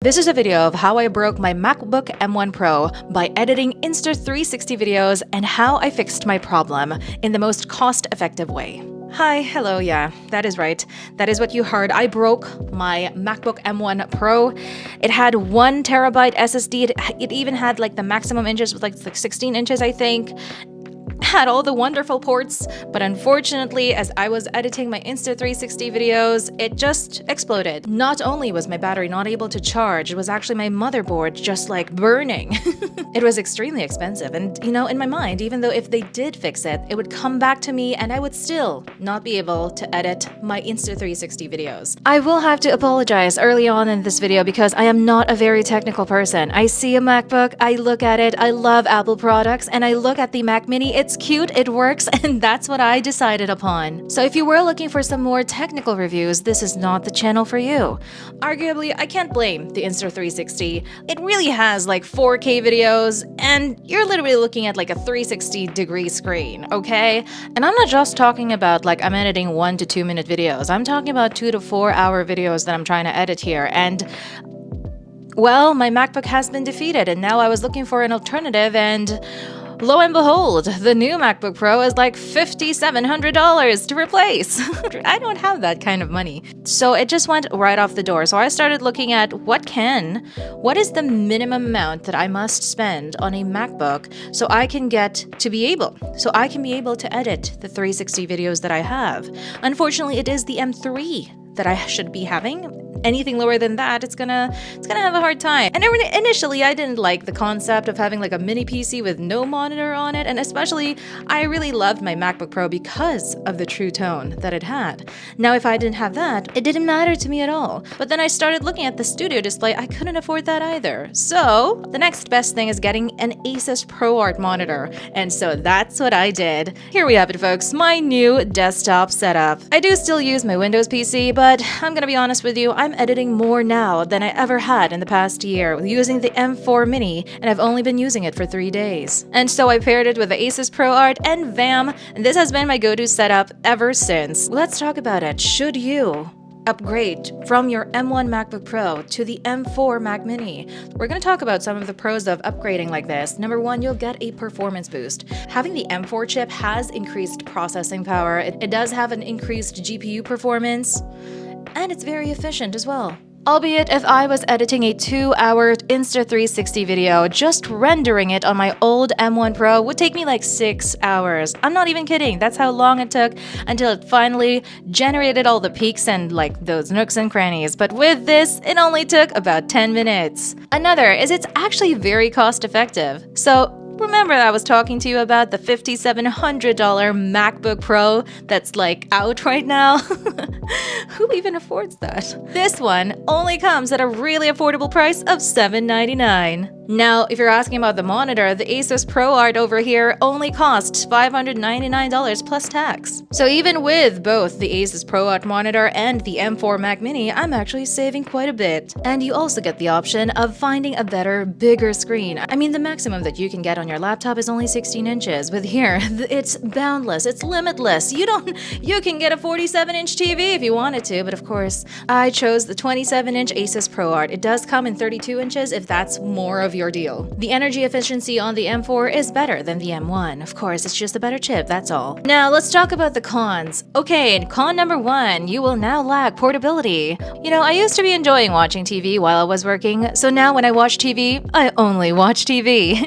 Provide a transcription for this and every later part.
This is a video of how I broke my MacBook M1 Pro by editing Insta360 videos and how I fixed my problem in the most cost-effective way. Hi, hello, yeah, that is right. That is what you heard. I broke my MacBook M1 Pro. It had 1 terabyte SSD. It even had like the maximum inches with like 16 inches, I think. Had all the wonderful ports, but unfortunately, as I was editing my Insta360 videos, it just exploded. Not only was my battery not able to charge, it was actually my motherboard just like burning. It was extremely expensive, and you know, in my mind, even though if they did fix it, it would come back to me and I would still not be able to edit my Insta360 videos. I will have to apologize early on in this video because I am not a very technical person. I see a MacBook, I look at it, I love Apple products, and I look at the Mac Mini. It's cute, it works, and that's what I decided upon. So if you were looking for some more technical reviews, this is not the channel for you. Arguably, I can't blame the Insta360. It really has like 4K videos, and you're literally looking at like a 360-degree screen, okay? And I'm not just talking about like I'm editing 1 to 2 minute videos. I'm talking about 2 to 4 hour videos that I'm trying to edit here, and well, my MacBook has been defeated, and now I was looking for an alternative, and lo and behold, the new MacBook Pro is like $5,700 to replace. I don't have that kind of money. So it just went right off the door. So I started looking at what is the minimum amount that I must spend on a MacBook so I can be able to edit the 360 videos that I have. Unfortunately, it is the M3 that I should be having. Anything lower than that, it's gonna have a hard time. And initially, I didn't like the concept of having like a mini PC with no monitor on it, and especially, I really loved my MacBook Pro because of the True Tone that it had. Now, if I didn't have that, it didn't matter to me at all. But then I started looking at the studio display, I couldn't afford that either. So, the next best thing is getting an Asus ProArt monitor, and so that's what I did. Here we have it, folks, my new desktop setup. I do still use my Windows PC, but I'm gonna be honest with you, I'm editing more now than I ever had in the past year using the M4 Mini, and I've only been using it for 3 days. And so I paired it with the Asus ProArt, and bam, and this has been my go-to setup ever since. Let's talk about it. Should you upgrade from your M1 MacBook Pro to the M4 Mac Mini? We're going to talk about some of the pros of upgrading like this. Number 1, you'll get a performance boost. Having the M4 chip has increased processing power. It does have an increased GPU performance, and it's very efficient as well. Albeit, if I was editing a 2-hour Insta360 video, just rendering it on my old M1 Pro would take me like 6 hours. I'm not even kidding, that's how long it took until it finally generated all the peaks and like those nooks and crannies. But with this, it only took about 10 minutes. Another is it's actually very cost effective. So remember I was talking to you about the $5,700 MacBook Pro that's like out right now? Who even affords that? This one only comes at a really affordable price of $799. Now, if you're asking about the monitor, the Asus ProArt over here only costs $599 plus tax. So even with both the Asus ProArt monitor and the M4 Mac Mini, I'm actually saving quite a bit. And you also get the option of finding a better, bigger screen. I mean, the maximum that you can get on your laptop is only 16 inches. With here, it's boundless, it's limitless. You can get a 47-inch TV if you wanted to, but of course, I chose the 27-inch Asus ProArt. It does come in 32 inches if that's more of your deal. The energy efficiency on the M4 is better than the M1. Of course, it's just a better chip, that's all. Now, let's talk about the cons. Okay, con number 1, you will now lack portability. You know, I used to be enjoying watching TV while I was working, so now when I watch TV, I only watch TV.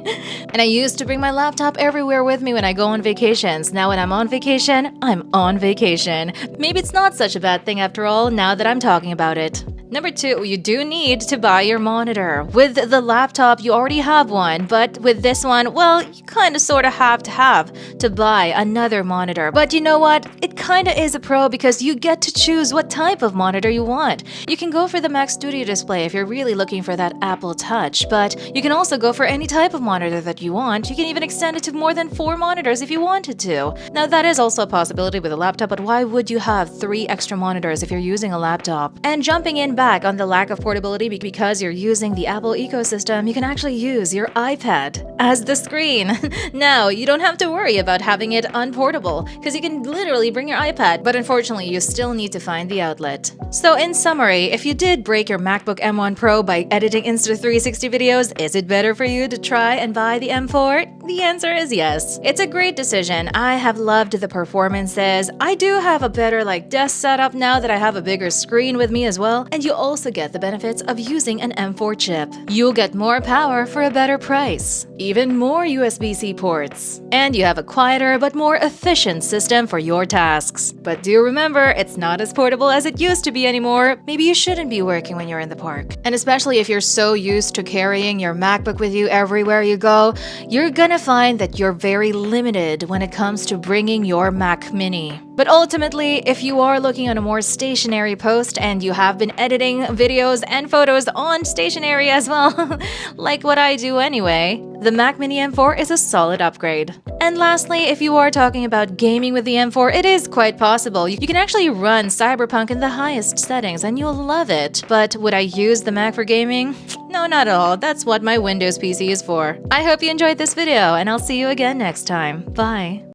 And I used to bring my laptop everywhere with me when I go on vacations. Now when I'm on vacation, I'm on vacation. Maybe it's not such a bad thing after all, now that I'm talking about it. Number 2, you do need to buy your monitor. With the laptop, you already have one, but with this one, well, you kind of sort of have to buy another monitor. But you know what? It kind of is a pro because you get to choose what type of monitor you want. You can go for the Mac Studio display if you're really looking for that Apple Touch, but you can also go for any type of monitor that you want. You can even extend it to more than 4 monitors if you wanted to. Now, that is also a possibility with a laptop, but why would you have 3 extra monitors if you're using a laptop? And jumping in back on the lack of portability because you're using the Apple ecosystem, you can actually use your iPad as the screen. Now, you don't have to worry about having it unportable, because you can literally bring your iPad, but unfortunately, you still need to find the outlet. So in summary, if you did break your MacBook M1 Pro by editing Insta360 videos, is it better for you to try and buy the M4? The answer is yes. It's a great decision. I have loved the performances. I do have a better desk setup now that I have a bigger screen with me as well, and you also get the benefits of using an M4 chip. You'll get more power for a better price, even more USB-C ports, and you have a quieter but more efficient system for your tasks. But do remember, it's not as portable as it used to be anymore. Maybe you shouldn't be working when you're in the park. And especially if you're so used to carrying your MacBook with you everywhere you go, you're gonna find that you're very limited when it comes to bringing your Mac Mini. But ultimately, if you are looking on a more stationary post and you have been editing videos and photos on stationary as well, like what I do anyway, the Mac Mini M4 is a solid upgrade. And lastly, if you are talking about gaming with the M4, it is quite possible. You can actually run Cyberpunk in the highest settings and you'll love it. But would I use the Mac for gaming? No, not at all. That's what my Windows PC is for. I hope you enjoyed this video, and I'll see you again next time. Bye.